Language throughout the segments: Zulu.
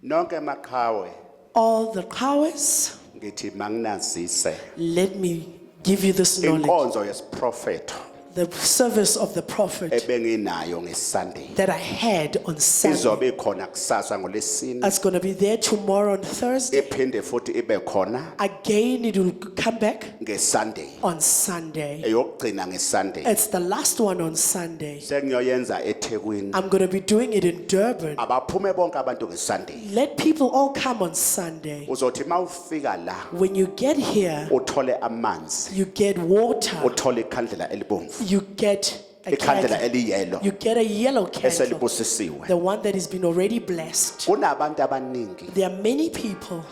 Nonke makhawe All the powers, ngithi manginazise let me give you this knowledge. inkonzo yesiprofeto The service of the prophet ebenginayo ngeSunday that I had on Sunday. izobe khona kusasa ngolesine It's going to be there tomorrow on Thursday. ephinde futhi ibe khona Again, it will come back ngeSunday on Sunday. eyokugcina ngeSunday It's the last one on Sunday. sengiyoyenza eThekwini I'm going to be doing it in Durban. abaphume bonke abantu ngeSunday Let people all come on Sunday. uzothi mawufika la When you get here, uthole amanzi you get water. uthole ikhandlela elibomvu You get a ikhandlela candle. eliyelo You get a yellow candle, eselibusisiwe the one that has been already blessed. kunabantu abaningi There are many people.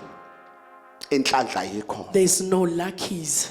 inhlanhla yikho There's no luckies.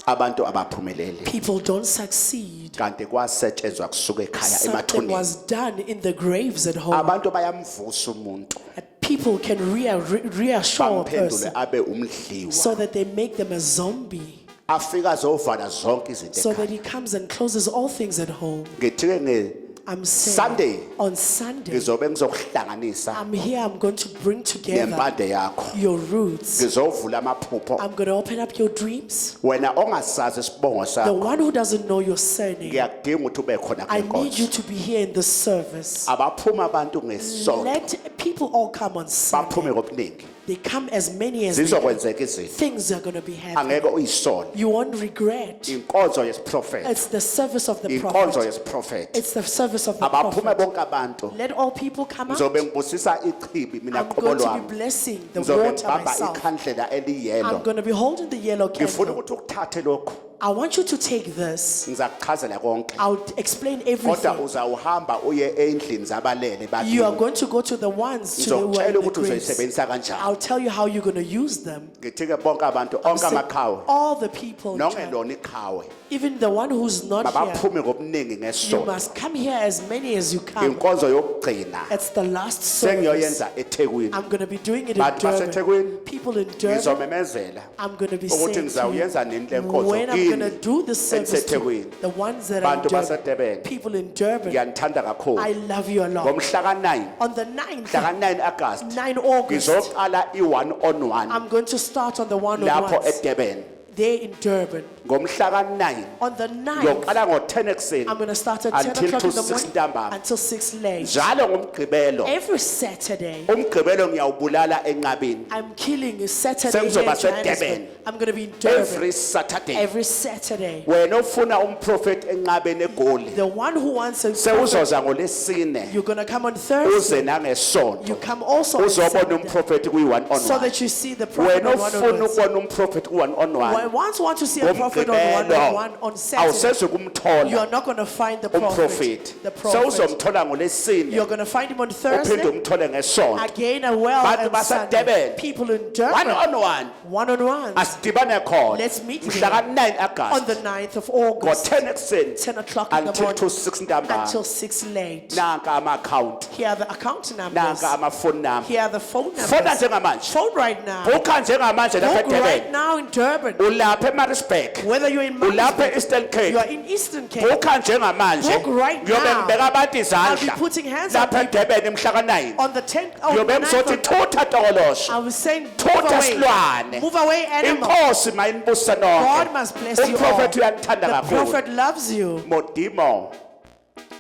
abantu abaphumelele People don't succeed. kanti kwasetshenzwa kusuka ekhaya Something emathuneni was done in the graves at home. abantu bayamvusa umuntu People can reassure a bamphendule person abe umdliwa so that they make them a zombie. afika azovala zonke izinto So that ekhaya he comes and closes all things at home. ngithike I'm saying Sunday on Sunday, ngizobe ngizokuhlanganisa I'm here, I'm going to bring together nempande yakho your roots. ngizovula amaphupho I'm going to open up your dreams. wena ongasazi isibongo The sakho one who doesn't know your surname, ngiyakudinga ukuthi ube khona I need you kwenkonzo to be here in the service. abaphuma abantu ngesonto Let people all come on Sunday. baphume ngobuningi They come as many as they can. zizokwenzeka izinto Things are going to be happening. angeke uyisole You won't regret. inkonzo yesiprofeti It's the service of the inkonzo prophet. yesiprofeti It's the service of the abaphume prophet. bonke abantu Let all people come out. ngizobe ngibusisa ichibi mina I'm qobo going to lwami be blessing the ngizobe water ngibamba myself. ikhandlela eliyelo I'm going to be holding the yellow ngifuna candle. ukuthi ukuthathe lokho I want you to take this. ngizakuchazela konke I'll explain kodwa everything. uzawuhamba uye endlini zabalele You are bathi going to go to the ones to the who are ngizokutshela in the ukuthi graves. uzoyisebenzisa kanjani I'll tell you how you're going to use them. ngithike bonke abantu onke So amakhawe all the people, nongelona ikhawe even the one who's not here, mabaphume ngobuningi you ngesonto must come here as many as you come. inkonzo yokugcina It's the last service. sengiyoyenza eThekwini I'm going to be doing it in Bantu Durban. baseThekwini People in Durban, ngizomemezela I'm going to be ukuthi saying to ngizawuyenza nini le you, nkonzo when I'm going to kini do the service to engiseThekwini. the ones that are in Bantu Durban, baseDurban. people in Durban, ngiyanithanda kakhulu I love you a lot. ngomhla ka9 On the 9th, mhla ka9 August 9 August, ngizoqala i1-on-1 I'm going to start on the lapho one-on-ones eDurban there in Durban. ngomhla ka9 On the 9th, ngiyoqala ngo10 ekseni I'm going to start at 10 until o'clock to in the 6 morning ntambama until 6 late. njalo ngomgqibelo Every Saturday, umgqibelo ngiyawubulala enqabeni I'm killing a Saturday here Sengizoba in Johannesburg. seDurban. I'm going to be in Durban every Saturday every Saturday. wena ufuna umprofeti enqabeni egoli The one who wants a prophet, sewuzoza ngolesine you're going to come on Thursday. uze nangesonto You come also on uzobona Saturday umprofeti kwi1-on-1 so that you see the prophet wena on ufuna one-on-ones. ukubona umprofeti ku1-on-1 Once you want to see a prophet on ngomgqibelo one-on-one on Saturday, awuseze you kumthola are not going to find the prophet. umprofeti The prophet. sewuzomthola ngolesine You're going to find him on uphinde Thursday. umthole ngesonto Again, a well Bantu and baseDurban. Sunday. People in Durban, 1-on-1 one-on-ones. asidibane khona Let's meet mhla again ka9 on August the 9th of August, ngo10 ekseni 10 o'clock in the until morning to 6 ntambama until 6 late. nanka ama-account Here are the account numbers. nanka amafoni nami Here are the phone fona numbers. njengamanje Phone right now. bukha njengamanje lapha Book right eDurban now in Durban. ulapha eMaritzburg Whether you're in ulapha Maritzburg, eEastern you Cape are in Eastern Cape. bukha njengamanje Book right ngiyobe now. ngibeka abantu I'll be izandla putting hands on lapha people eDurban mhla ka9 on the 10th. Oh, ngiyobe the ngizothi 9th of- thutha tokolosho I was saying, move thutha away. silwane Move away, animal. inkosi mayinibusisa God nonke must bless you all. umprofeti uyanithanda The kakhulu prophet loves you. modimo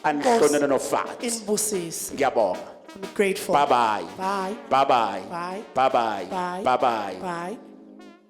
anihlonele nofathi In Busis. ngiyabonga I'm grateful. bye bye Bye. bye bye Bye. bye bye Bye. bye bye Bye.